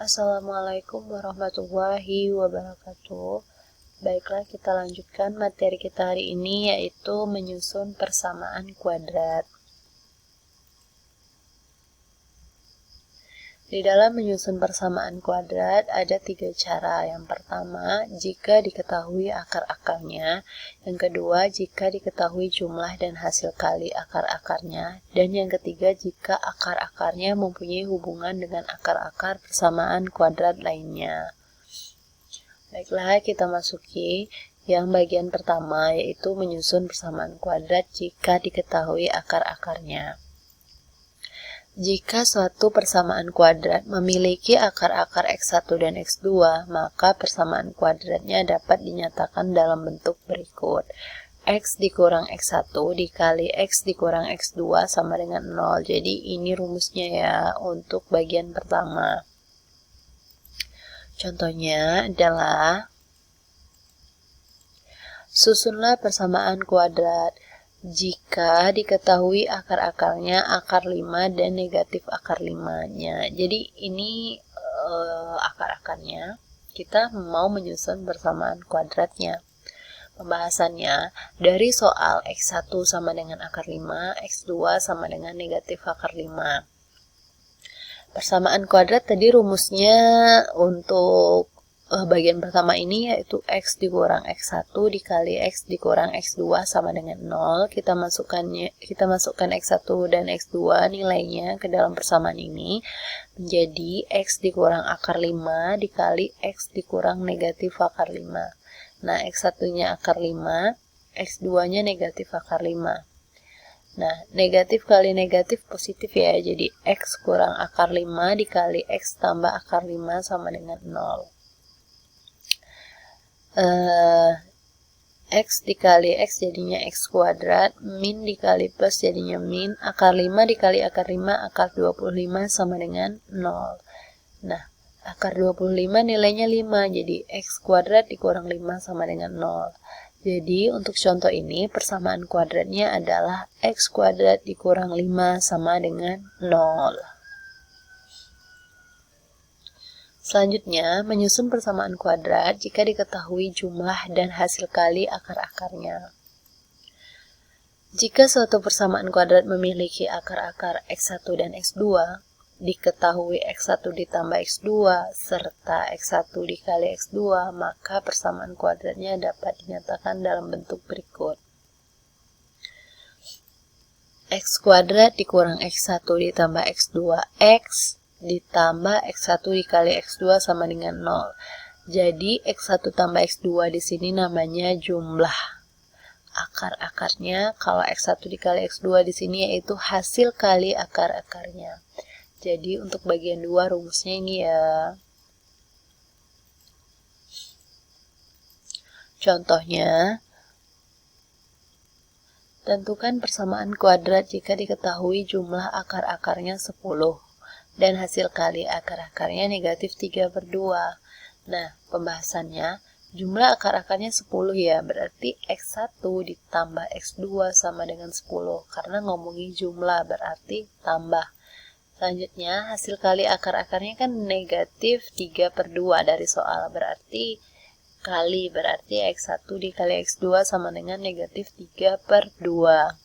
Assalamualaikum warahmatullahi wabarakatuh. Baiklah, kita lanjutkan materi kita hari ini, yaitu menyusun persamaan kuadrat. Di dalam menyusun persamaan kuadrat ada 3 cara. Yang pertama, jika diketahui akar-akarnya. Yang kedua, jika diketahui jumlah dan hasil kali akar-akarnya. Dan yang ketiga, jika akar-akarnya mempunyai hubungan dengan akar-akar persamaan kuadrat lainnya. Baiklah, kita masuki yang bagian pertama, yaitu menyusun persamaan kuadrat jika diketahui akar-akarnya. Jika suatu persamaan kuadrat memiliki akar-akar X1 dan X2, maka persamaan kuadratnya dapat dinyatakan dalam bentuk berikut. X dikurang X1 dikali X dikurang X2 sama dengan 0. Jadi ini rumusnya ya untuk bagian pertama. Contohnya adalah, susunlah persamaan kuadrat jika diketahui akar-akarnya akar 5 dan negatif akar 5-nya. Jadi ini akar-akarnya, kita mau menyusun persamaan kuadratnya. Pembahasannya, dari soal X1 sama dengan akar 5, X2 sama dengan negatif akar 5. Persamaan kuadrat tadi rumusnya untuk bagian pertama ini yaitu X dikurang X1 dikali X dikurang X2 sama dengan 0. Kita masukkan X1 dan X2 nilainya ke dalam persamaan ini menjadi X dikurang akar 5 dikali X dikurang negatif akar 5. Nah, X1-nya akar 5, X2-nya negatif akar 5. Nah, negatif kali negatif positif ya, jadi X kurang akar 5 dikali X tambah akar 5 sama dengan 0. X dikali X jadinya X kuadrat, min dikali plus jadinya min, akar 5 dikali akar 5, akar 25 sama dengan 0. Nah, akar 25 nilainya 5, jadi X kuadrat dikurang 5 sama dengan 0. Jadi, untuk contoh ini, persamaan kuadratnya adalah X kuadrat dikurang 5 sama dengan 0. Selanjutnya, menyusun persamaan kuadrat jika diketahui jumlah dan hasil kali akar-akarnya. Jika suatu persamaan kuadrat memiliki akar-akar X1 dan X2, diketahui X1 ditambah X2 serta X1 dikali X2, maka persamaan kuadratnya dapat dinyatakan dalam bentuk berikut. X kuadrat dikurang X1 ditambah X2, X ditambah X1 dikali X2 sama dengan 0. Jadi X1 tambah X2 di sini namanya jumlah akar-akarnya. Kalau X1 dikali X2 di sini yaitu hasil kali akar-akarnya. Jadi untuk bagian 2 rumusnya ini ya. Contohnya, tentukan persamaan kuadrat jika diketahui jumlah akar-akarnya 10 dan hasil kali akar-akarnya negatif 3/2. Nah, pembahasannya, jumlah akar-akarnya 10 ya, berarti X1 ditambah X2 sama dengan 10. Karena ngomongin jumlah berarti tambah. Selanjutnya, hasil kali akar-akarnya kan negatif 3/2 dari soal, berarti kali, berarti X1 dikali X2 sama dengan negatif 3/2.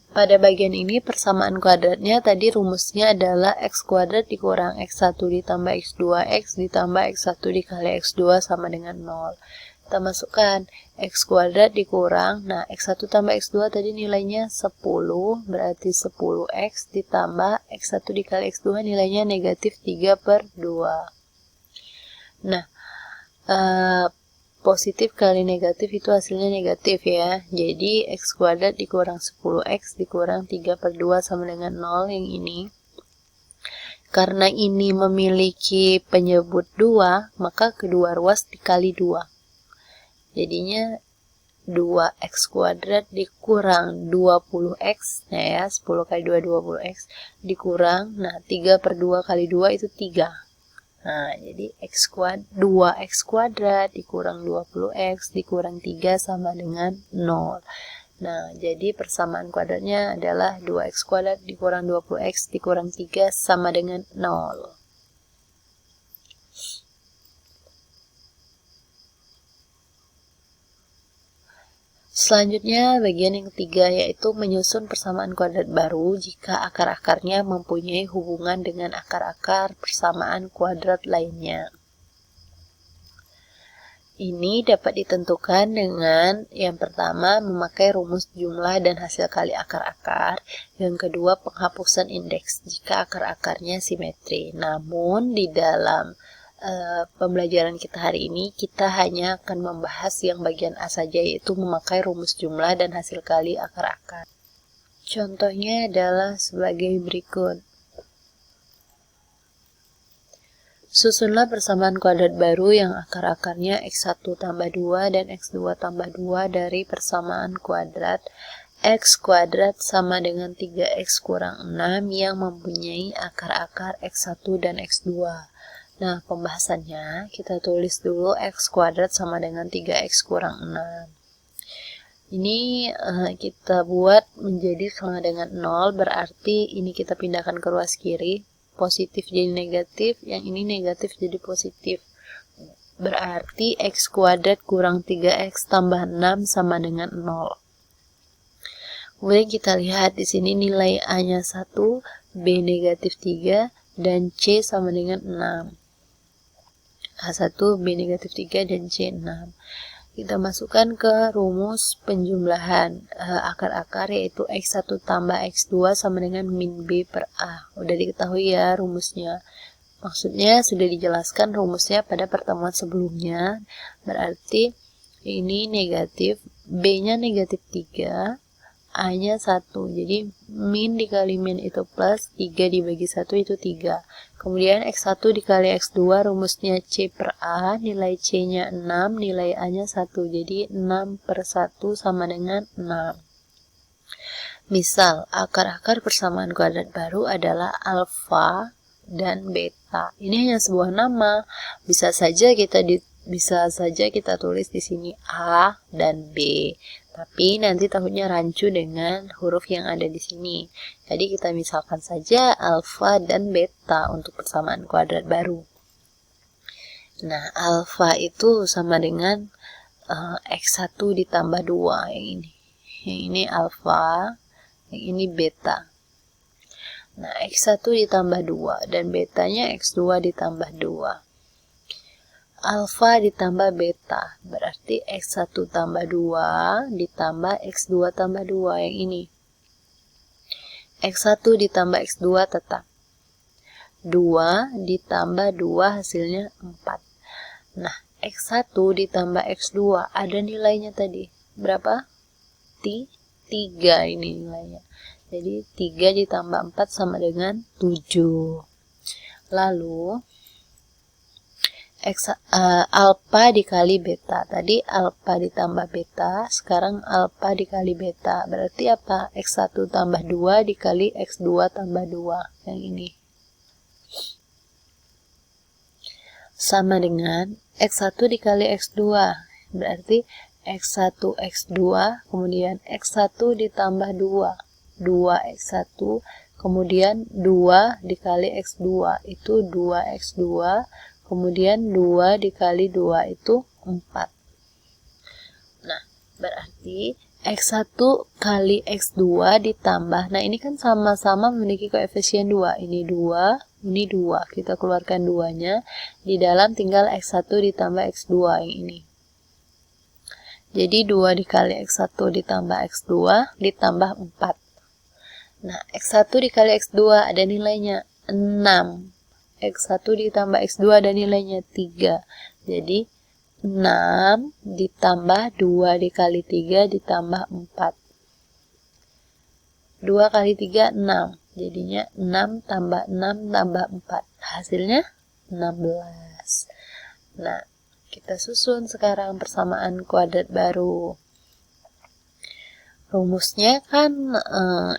Pada bagian ini persamaan kuadratnya tadi rumusnya adalah X kuadrat dikurang X1 ditambah X2, X ditambah X1 dikali X2 sama dengan 0. Kita masukkan X kuadrat dikurang, nah X1 tambah X2 tadi nilainya 10, berarti 10X ditambah X1 dikali X2 nilainya negatif 3/2. Nah, positif kali negatif itu hasilnya negatif ya. Jadi X kuadrat dikurang 10X dikurang 3/2 sama dengan 0 yang ini. Karena ini memiliki penyebut 2, maka kedua ruas dikali 2. Jadinya 2X kuadrat dikurang 20X, nah ya 10 kali 2 20X dikurang, nah 3/2 kali 2 itu 3. Nah, jadi 2X kuadrat dikurang 20X dikurang 3 sama dengan 0. Nah, jadi persamaan kuadratnya adalah 2x kuadrat dikurang 20x dikurang 3 sama dengan 0. Selanjutnya, bagian yang ketiga yaitu menyusun persamaan kuadrat baru jika akar-akarnya mempunyai hubungan dengan akar-akar persamaan kuadrat lainnya. Ini dapat ditentukan dengan yang pertama memakai rumus jumlah dan hasil kali akar-akar, yang kedua penghapusan indeks jika akar-akarnya simetri. Namun di dalam pembelajaran kita hari ini kita hanya akan membahas yang bagian A saja, yaitu memakai rumus jumlah dan hasil kali akar-akar. Contohnya adalah sebagai berikut. Susunlah persamaan kuadrat baru yang akar-akarnya x1 tambah 2 dan x2 tambah 2 dari persamaan kuadrat x kuadrat sama dengan 3x kurang 6 yang mempunyai akar-akar x1 dan x2. Nah, pembahasannya kita tulis dulu x kuadrat sama dengan 3x kurang 6. Ini kita buat menjadi sama dengan 0, berarti ini kita pindahkan ke ruas kiri. Positif jadi negatif, yang ini negatif jadi positif. Berarti x kuadrat kurang 3x tambah 6 sama dengan 0. Kemudian kita lihat di sini nilai A-nya 1, B negatif 3, dan C sama dengan 6. A1, B negatif 3, dan C 6. Kita masukkan ke rumus penjumlahan akar-akar, yaitu x1 tambah x2 sama dengan min B per A. Udah diketahui ya rumusnya. Maksudnya sudah dijelaskan rumusnya pada pertemuan sebelumnya. Berarti ini negatif, B-nya negatif 3, A-nya 1. Jadi min dikali min itu plus, 3 dibagi 1 itu 3. Kemudian x1 dikali x2, rumusnya C per A, nilai C-nya 6, nilai A-nya 1. Jadi 6 per 1 sama dengan 6. Misal, akar-akar persamaan kuadrat baru adalah alfa dan beta. Ini hanya sebuah nama. Bisa saja kita tulis di sini A dan B. Tapi nanti takutnya rancu dengan huruf yang ada di sini. Jadi kita misalkan saja alfa dan beta untuk persamaan kuadrat baru. Nah, alfa itu sama dengan x1 ditambah 2 yang ini. Yang ini alfa, yang ini beta. Nah, x1 ditambah 2 dan betanya x2 ditambah 2. Alfa ditambah beta, berarti x1 tambah 2 ditambah x2 tambah 2 yang ini. X1 ditambah x2 tetap. 2 ditambah 2 hasilnya 4. Nah, x1 ditambah x2 ada nilainya tadi. Berapa? 3 ini nilainya. Jadi 3 ditambah 4 sama dengan 7. Lalu alfa dikali beta. Tadi alfa ditambah beta, sekarang alfa dikali beta. Berarti apa? X1 tambah 2 dikali X2 tambah 2. Yang ini. Sama dengan X1 dikali X2. Berarti X1 X2, kemudian X1 ditambah 2. 2X1, kemudian 2 dikali X2. Itu 2X2. Kemudian 2 dikali 2 itu 4. Nah, berarti X1 kali X2 ditambah. Nah, ini kan sama-sama memiliki koefisien 2. Ini 2, ini 2. Kita keluarkan 2-nya. Di dalam tinggal X1 ditambah X2 yang ini. Jadi 2 dikali X1 ditambah X2 ditambah 4. Nah, X1 dikali X2 ada nilainya 6. X1 ditambah X2 ada nilainya 3. Jadi 6 ditambah 2 dikali 3 ditambah 4. 2 kali 3, 6. Jadinya 6 tambah 6 tambah 4. Hasilnya 16. Nah, kita susun sekarang persamaan kuadrat baru. Rumusnya kan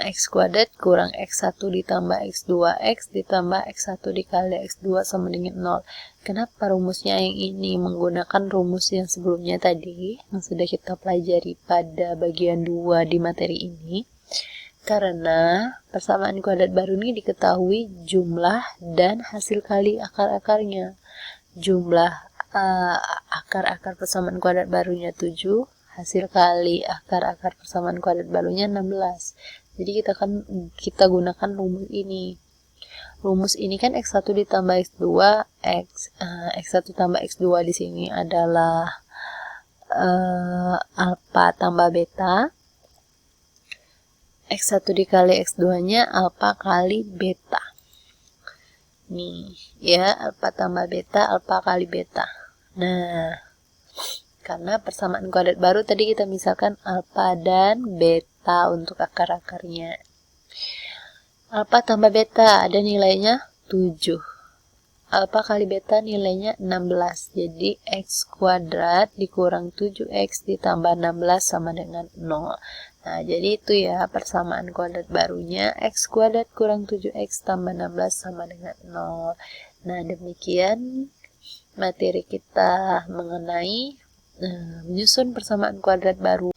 X kuadrat kurang X1 ditambah X2X ditambah X1 dikali X2 sama dengan 0. Kenapa rumusnya yang ini menggunakan rumus yang sebelumnya tadi, yang sudah kita pelajari pada bagian 2 di materi ini? Karena persamaan kuadrat baru ini diketahui jumlah dan hasil kali akar-akarnya. Jumlah akar-akar persamaan kuadrat barunya 7, hasil kali akar-akar persamaan kuadrat barunya 16. Jadi kita gunakan rumus ini. Rumus ini kan X1 ditambah X2, X1 tambah X2 di sini adalah alfa tambah beta. X1 dikali X2-nya alfa kali beta. Nih, ya, alfa tambah beta, alfa kali beta. Nah, karena persamaan kuadrat baru tadi kita misalkan alfa dan beta untuk akar-akarnya. Alfa tambah beta ada nilainya 7. Alfa kali beta nilainya 16. Jadi X kuadrat dikurang 7X ditambah 16 sama dengan 0. Nah, jadi itu ya persamaan kuadrat barunya. X kuadrat kurang 7X tambah 16 sama dengan 0. Nah, demikian materi kita mengenai menyusun persamaan kuadrat baru.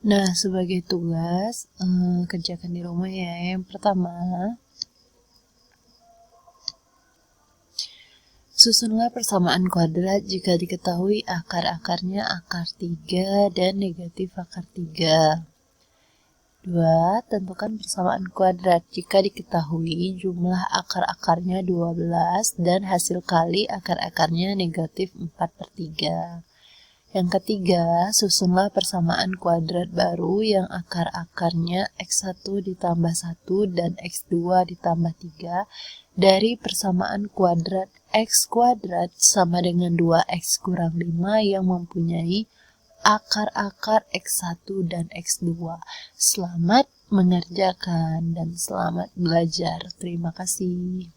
Nah, sebagai tugas, kerjakan di rumah ya. Yang pertama, susunlah persamaan kuadrat jika diketahui akar-akarnya akar 3 dan negatif akar 3. 2. Tentukan persamaan kuadrat jika diketahui jumlah akar-akarnya 12 dan hasil kali akar-akarnya negatif 4/3. Yang ketiga, susunlah persamaan kuadrat baru yang akar-akarnya X1 ditambah 1 dan X2 ditambah 3 dari persamaan kuadrat X kuadrat sama dengan 2X kurang 5 yang mempunyai akar-akar X1 dan X2. Selamat mengerjakan dan selamat belajar. Terima kasih.